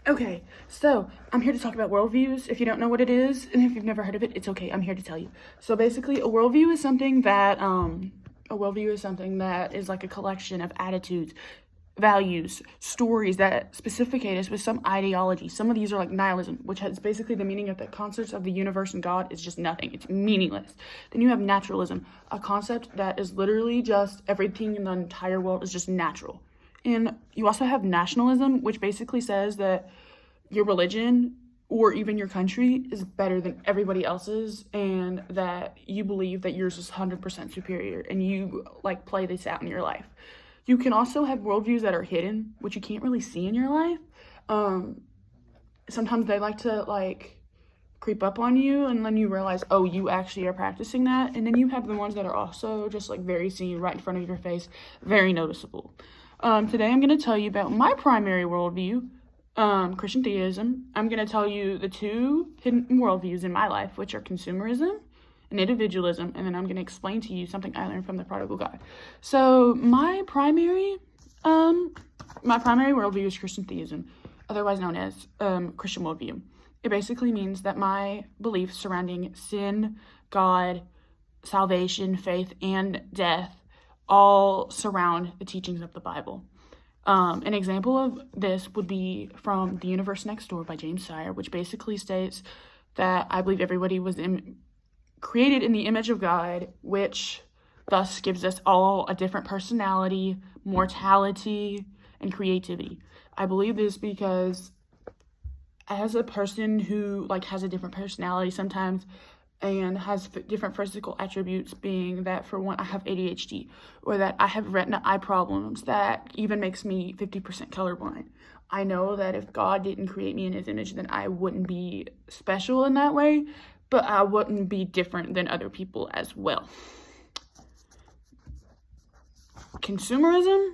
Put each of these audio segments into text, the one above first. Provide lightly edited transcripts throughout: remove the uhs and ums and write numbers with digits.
Okay, so I'm here to talk about worldviews. If you don't know what it is, and if you've never heard of it, it's okay. I'm here to tell you. So basically, a worldview is something that is like a collection of attitudes, values, stories that specificate us with some ideology. Some of these are like nihilism, which has basically the meaning of the concepts of the universe and God is just nothing. It's meaningless. Then you have naturalism, a concept that is literally just everything in the entire world is just natural. And you also have nationalism, which basically says that your religion or even your country is better than everybody else's, and that you believe that yours is 100% superior, and you like play this out in your life. You can also have worldviews that are hidden, which you can't really see in your life. Sometimes they like to like creep up on you, and then you realize, oh, you actually are practicing that. And then you have the ones that are also just like very seen right in front of your face, very noticeable. Today I'm going to tell you about my primary worldview, Christian theism. I'm going to tell you the two hidden worldviews in my life, which are consumerism and individualism, and then I'm going to explain to you something I learned from the prodigal God. So my primary worldview is Christian theism, otherwise known as Christian worldview. It basically means that my beliefs surrounding sin, God, salvation, faith, and death all surround the teachings of the Bible. An example of this would be from The Universe Next Door by James Sire, which basically states that I believe everybody was created in the image of God, which thus gives us all a different personality, mortality, and creativity. I believe this because as a person who like has a different personality sometimes and has different physical attributes, being that for one, I have ADHD, or that I have retina eye problems that even makes me 50% colorblind. I know that if God didn't create me in his image, then I wouldn't be special in that way, but I wouldn't be different than other people as well. Consumerism?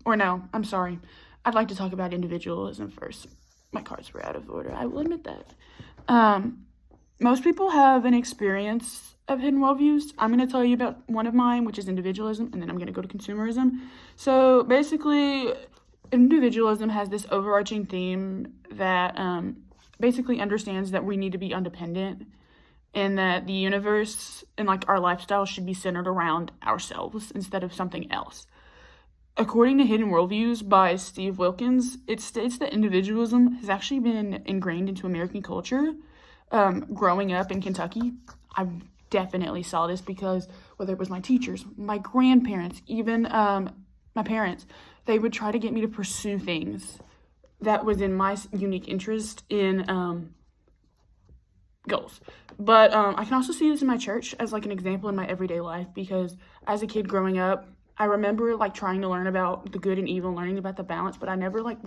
Or no, I'm sorry. I'd like to talk about individualism first. My cards were out of order, I will admit that. Most people have an experience of hidden worldviews. I'm going to tell you about one of mine, which is individualism, and then I'm going to go to consumerism. So basically, individualism has this overarching theme that basically understands that we need to be independent, and that the universe and like our lifestyle should be centered around ourselves instead of something else. According to Hidden Worldviews by Steve Wilkins, it states that individualism has actually been ingrained into American culture. Growing up in Kentucky, I definitely saw this because whether it was my teachers, my grandparents, even my parents, they would try to get me to pursue things that was in my unique interest in goals. But I can also see this in my church as like an example in my everyday life, because as a kid growing up, I remember like trying to learn about the good and evil, learning about the balance, but I never like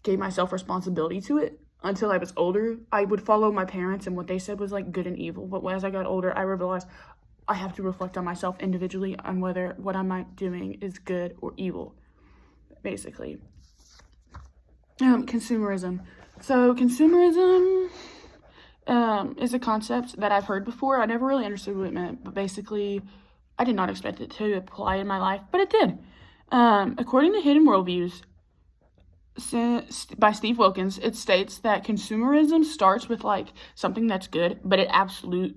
gave myself responsibility to it until I was older. I would follow my parents and what they said was like good and evil, but as I got older, I realized I have to reflect on myself individually on whether what I'm doing is good or evil, basically. Consumerism. So consumerism is a concept that I've heard before. I never really understood what it meant, but basically I did not expect it to apply in my life, but it did. According to Hidden Worldviews by Steve Wilkins, it states that consumerism starts with like something that's good, but it absolutizes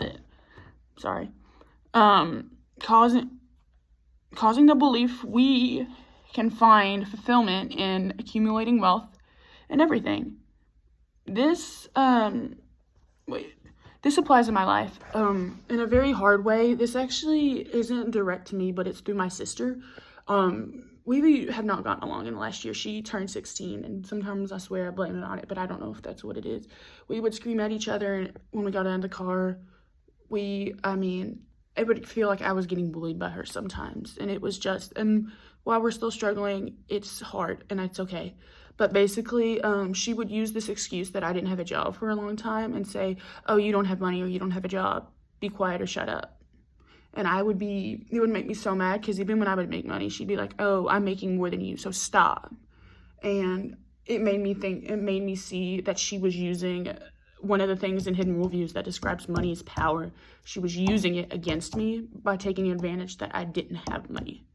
it. Sorry. Causing the belief we can find fulfillment in accumulating wealth and everything. This applies in my life in a very hard way. This actually isn't direct to me, but it's through my sister. We have not gotten along in the last year. She turned 16, and sometimes I swear I blame it on it, but I don't know if that's what it is. We would scream at each other when we got out of the car. It would feel like I was getting bullied by her sometimes, and it was and while we're still struggling, it's hard, and it's okay. But basically, she would use this excuse that I didn't have a job for a long time and say, oh, you don't have money or you don't have a job. Be quiet or shut up. And it would make me so mad, because even when I would make money, she'd be like, oh, I'm making more than you, so stop. And it made me see that she was using one of the things in Hidden Worldviews that describes money as power. She was using it against me by taking advantage that I didn't have money.